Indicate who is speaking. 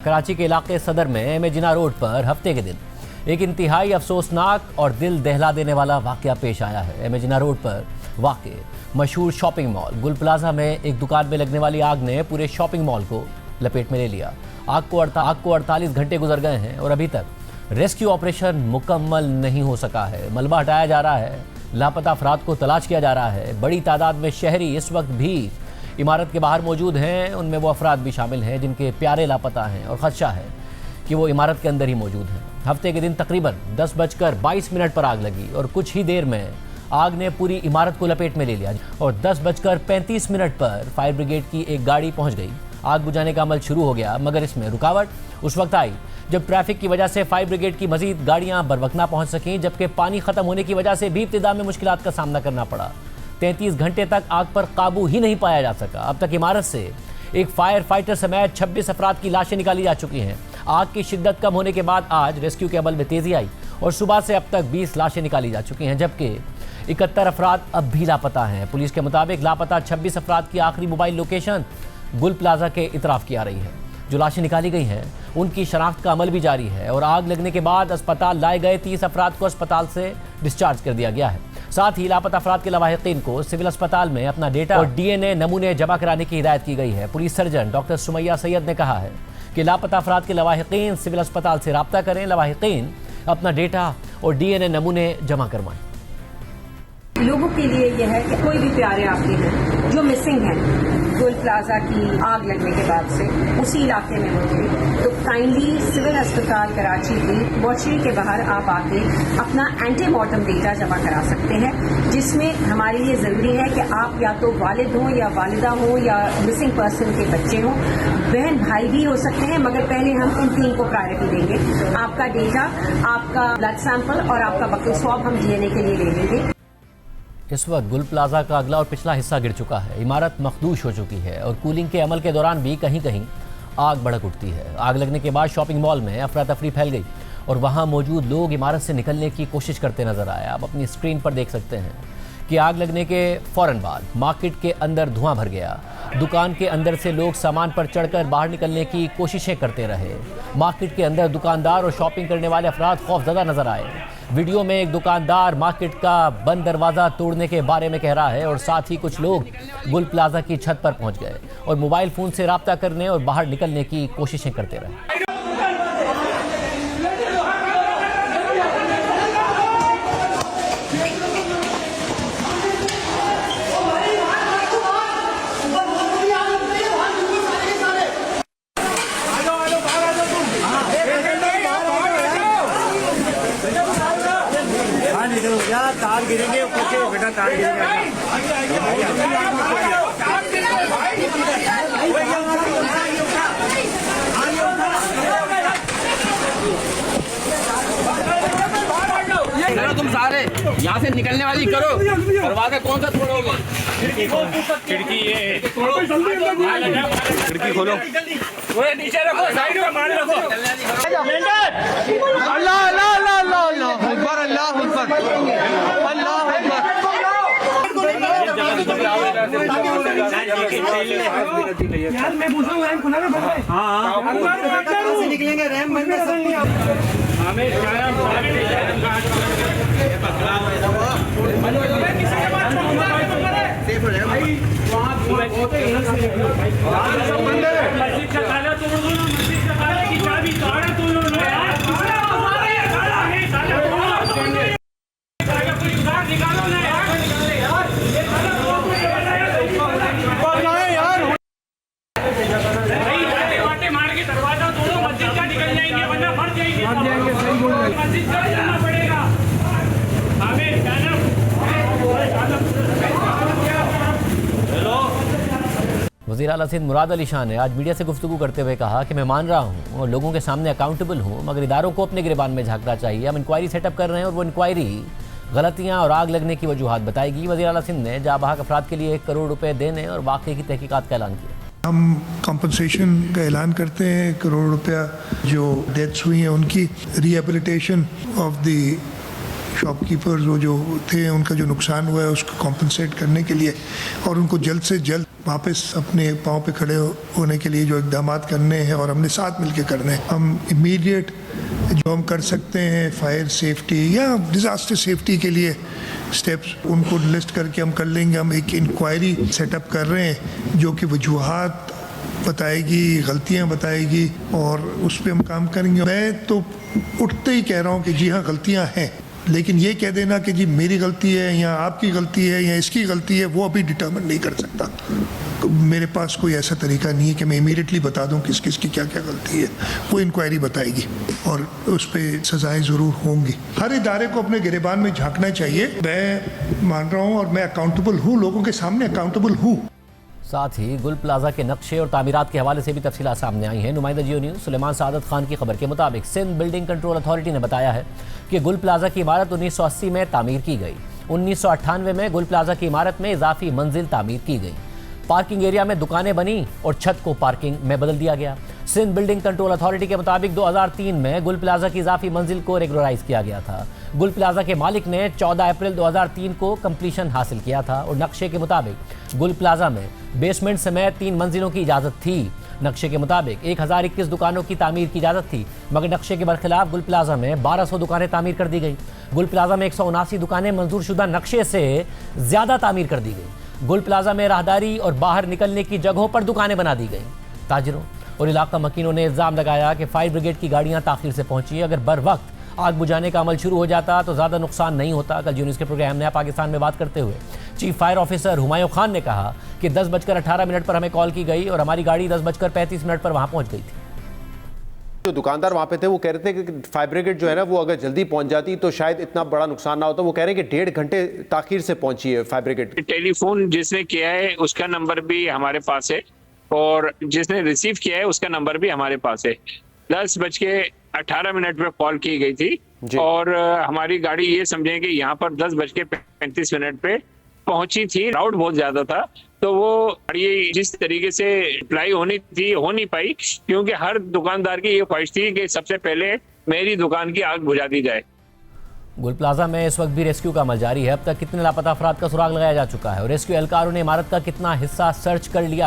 Speaker 1: कराची के इलाके सदर में एम जिना रोड पर हफ्ते के दिन एक इंतहाई अफसोसनाक और दिल दहला देने वाला वाकया पेश आया है। एम जिना रोड पर वाक़ मशहूर शॉपिंग मॉल गुल प्लाजा में एक दुकान में लगने वाली आग ने पूरे शॉपिंग मॉल को लपेट में ले लिया। आग को 48 घंटे गुजर गए हैं और अभी तक रेस्क्यू ऑपरेशन मुकम्मल नहीं हो सका है। मलबा हटाया जा रहा है, लापता अफराद को तलाश किया जा रहा है। बड़ी तादाद में शहरी इस वक्त भी इमारत के बाहर मौजूद हैं। उनमें वो अफराद भी शामिल हैं जिनके प्यारे लापता हैं और ख़दशा है कि वो इमारत के अंदर ही मौजूद हैं। हफ्ते के दिन तकरीबन 10:22 पर आग लगी और कुछ ही देर में आग ने पूरी इमारत को लपेट में ले लिया और 10:35 पर फायर ब्रिगेड की एक गाड़ी पहुंच गई। आग बुझाने का अमल शुरू हो गया, मगर इसमें रुकावट उस वक्त आई जब ट्रैफिक की वजह से फायर ब्रिगेड की मजीद गाड़ियां बर वक्त ना पहुंच सकें, जबकि पानी खत्म होने की वजह से भी इब्तिदा में मुश्किलात का सामना करना पड़ा। 33 घंटे तक आग पर काबू ही नहीं पाया जा सका। अब तक इमारत से एक फायर फाइटर समेत 26 अफराद की लाशें निकाली जा चुकी हैं। आग की शिद्दत कम होने के बाद आज रेस्क्यू के अमल में तेजी आई और सुबह से अब तक 20 लाशें निकाली जा चुकी हैं, जबकि 71 अफराद अब भी लापता हैं। पुलिस के मुताबिक लापता 26 अफराद की आखिरी मोबाइल लोकेशन गुल प्लाजा के इतराफ की आ रही है। जो लाशें निकाली गई हैं उनकी शनाख्त का अमल भी जारी है और आग लगने के बाद अस्पताल लाए गए 30 अफराद को अस्पताल से डिस्चार्ज कर दिया गया है। साथ ही लापता अफराद के लवाहिकीन को सिविल अस्पताल में अपना डेटा और DNA नमूने जमा कराने की हिदायत की गई है। Police surgeon doctor Sumaiya Syed ने कहा है कि लापता अफराद के लवाहिकीन सिविल अस्पताल से रब्ता करें, लवाहिकीन अपना डेटा और DNA नमूने जमा करवाएं।
Speaker 2: लोगों के लिए यह है कि कोई भी प्यारे आपके हैं जो मिसिंग हैं गुल प्लाजा की आग लगने के बाद से उसी इलाके में होंगे, तो काइंडली सिविल अस्पताल कराची की मॉर्चरी के बाहर आप आके अपना एंटीमॉर्टम डेटा जमा करा सकते हैं, जिसमें हमारे लिए ज़रूरी है कि आप या तो वालिद हों या वालिदा हों या मिसिंग पर्सन के बच्चे हों, बहन भाई भी हो सकते हैं, मगर पहले हम इन 3 को प्रायोरिटी देंगे। आपका डेटा, आपका ब्लड सैंपल और आपका बकल स्वैब हम DNA के लिए ले लेंगे।
Speaker 1: इस वक्त गुल प्लाजा का अगला और पिछला हिस्सा गिर चुका है। इमारत मखदूश हो चुकी है और कूलिंग के अमल के दौरान भी कहीं कहीं आग भड़क उठती है। आग लगने के बाद शॉपिंग मॉल में अफरा तफरी फैल गई और वहां मौजूद लोग इमारत से निकलने की कोशिश करते नजर आए। आप अपनी स्क्रीन पर देख सकते हैं कि आग लगने के फौरन बाद मार्केट के अंदर धुआं भर गया। दुकान के अंदर से लोग सामान पर चढ़कर बाहर निकलने की कोशिशें करते रहे। मार्केट के अंदर दुकानदार और शॉपिंग करने वाले अफराद खौफजदा नजर आए। वीडियो में एक दुकानदार मार्केट का बंद दरवाज़ा तोड़ने के बारे में कह रहा है और साथ ही कुछ लोग गुल प्लाजा की छत पर पहुंच गए और मोबाइल फ़ोन से रब्ता करने और बाहर निकलने की कोशिशें करते रहे।
Speaker 3: तार गिरेंगे ऊपर से, बेटा तार गिरेंगे।
Speaker 4: तुम सारे यहाँ से निकलने वाली करो, दरवाजा कौन सा तोड़ोगे? खिड़की ये खिड़की खोलो, नीचे रखो, साइड में मार रखो।
Speaker 3: अल्लाह अल्लाह अल्लाह अल्लाह अकबर, अल्लाह अकबर, अल्लाह अकबर। यार मैं पूछ रहा हूँ रैम खुला है? हाँ निकलेंगे, रैम बंद
Speaker 1: वज़ीर आला सिंध मुराद अली शाह ने आज मीडिया से गुफ्तगू करते हुए कहा कि मैं मान रहा हूँ और लोगों के सामने अकाउंटेबल हूँ, मगर इदारों को अपने गिरबान में झांकना चाहिए। हम इंक्वायरी सेटअप कर रहे हैं और वो इंक्वायरी गलतियाँ और आग लगने की वजूहात बताएगी। वज़ीर आला सिंध ने जाबाहक अफराद के लिए 1 करोड़ रुपए देने और वाक़े की तहकीकात का ऐलान किया।
Speaker 5: हम कंपनसेशन का ऐलान करते हैं। 1 करोड़ रुपया जो डेथ्स हुई हैं उनकी रिहेबिलिटेशन ऑफ द शॉपकीपर्स वो जो थे उनका जो नुकसान हुआ है उसको कॉम्पनसेट करने के लिए और उनको जल्द से जल्द वापस अपने पाँव पे खड़े होने के लिए जो इक़दाम करने हैं और हमने साथ मिलकर करने हैं। हम इमीडिएट जो हम कर सकते हैं फायर सेफ्टी या डिज़ास्टर सेफ्टी के लिए स्टेप्स उनको लिस्ट करके हम कर लेंगे। हम एक इंक्वायरी सेटअप कर रहे हैं जो कि वजूहात बताएगी, गलतियां बताएगी और उस पर हम काम करेंगे। मैं तो उठते ही कह रहा हूँ कि जी हाँ गलतियां हैं, लेकिन ये कह देना कि जी मेरी गलती है या आपकी गलती है या इसकी गलती है वो अभी डिटर्मिन नहीं कर सकता। मेरे पास कोई ऐसा तरीका नहीं है कि मैं इमीडिएटली बता दूं किस किस की क्या क्या गलती है। वो इंक्वायरी बताएगी और उस पर सजाएं ज़रूर होंगी। हर इदारे को अपने गिरेबान में झांकना चाहिए। मैं मान रहा हूँ और मैं अकाउंटेबल हूँ, लोगों के सामने अकाउंटेबल हूँ।
Speaker 1: साथ ही गुल प्लाजा के नक्शे और तामीरात के हवाले से भी तफसीलात सामने आई हैं। नुमाइंदा जियो न्यूज़ सुलेमान सादत खान की खबर के मुताबिक सिंध बिल्डिंग कंट्रोल अथॉरिटी ने बताया है कि गुल प्लाजा की इमारत 1980 में तामीर की गई। 1998 में गुल प्लाजा की इमारत में इजाफी मंजिल तामीर की गई। पार्किंग एरिया में दुकानें बनी और छत को पार्किंग में बदल दिया गया। सिंध बिल्डिंग कंट्रोल अथॉरिटी के मुताबिक 2003 में गुल प्लाजा की इजाफी मंजिल को रेगुलराइज किया गया था। गुल प्लाजा के मालिक ने 14 अप्रैल 2003 को कंप्लीशन हासिल किया था और नक्शे के मुताबिक गुल प्लाजा में बेसमेंट समेत 3 मंजिलों की इजाज़त थी। नक्शे के मुताबिक 1021 दुकानों की तामीर की इजाज़त थी, मगर नक्शे के बरखिलाफ गुल प्लाजा में 1200 दुकानें तामीर कर दी गई। गुल प्लाजा में 179 दुकानें मंजूर शुदा नक्शे से ज़्यादा तामीर कर दी गई। गुल प्लाजा में राहदारी और बाहर निकलने की जगहों पर दुकानें बना दी गई। ताजिरों और इलाका मकीनों ने इल्ज़ाम लगाया कि फायर ब्रिगेड की गाड़ियां ताख़ीर से पहुंची। अगर बर वक्त आग बुझाने का अमल शुरू हो जाता तो ज़्यादा नुकसान नहीं होता। कल न्यूज़ के प्रोग्राम नया पाकिस्तान में बात करते हुए chief fire officer Humayun Khan ने कहा कि 10:18 पर हमें कॉल की गई और हमारी गाड़ी 10:35 पर वहाँ पहुँच गई थी।
Speaker 6: जो दुकानदार वहाँ पे थे वो कह रहे थे कि फायर ब्रिगेड जो है ना वो अगर जल्दी पहुंच जाती तो शायद इतना बड़ा नुकसान ना होता। वो कह रहे हैं कि 1.5 घंटे ताखीर से पहुंची है फायर ब्रिगेड।
Speaker 7: टेलीफोन जिसने किया है उसका नंबर भी हमारे पास है और जिसने रिसीव किया है उसका नंबर भी हमारे पास है। 10:18 पे कॉल की गई थी और हमारी गाड़ी ये समझें कि यहाँ पर 10:35 पे पहुंची थी। क्राउड बहुत ज्यादा था तो वो गाड़ी जिस तरीके से अप्लाई होनी थी हो नहीं पाई, क्योंकि हर दुकानदार की ये ख्वाहिश थी कि सबसे पहले मेरी दुकान की आग बुझा दी जाए।
Speaker 1: गुल प्लाजा में इस वक्त भी रेस्क्यू का अमल जारी है। अब तक कितने लापता अफराद का सुराग लगाया जा चुका है और रेस्क्यू एहलकारों ने इमारत का कितना हिस्सा सर्च कर लिया है,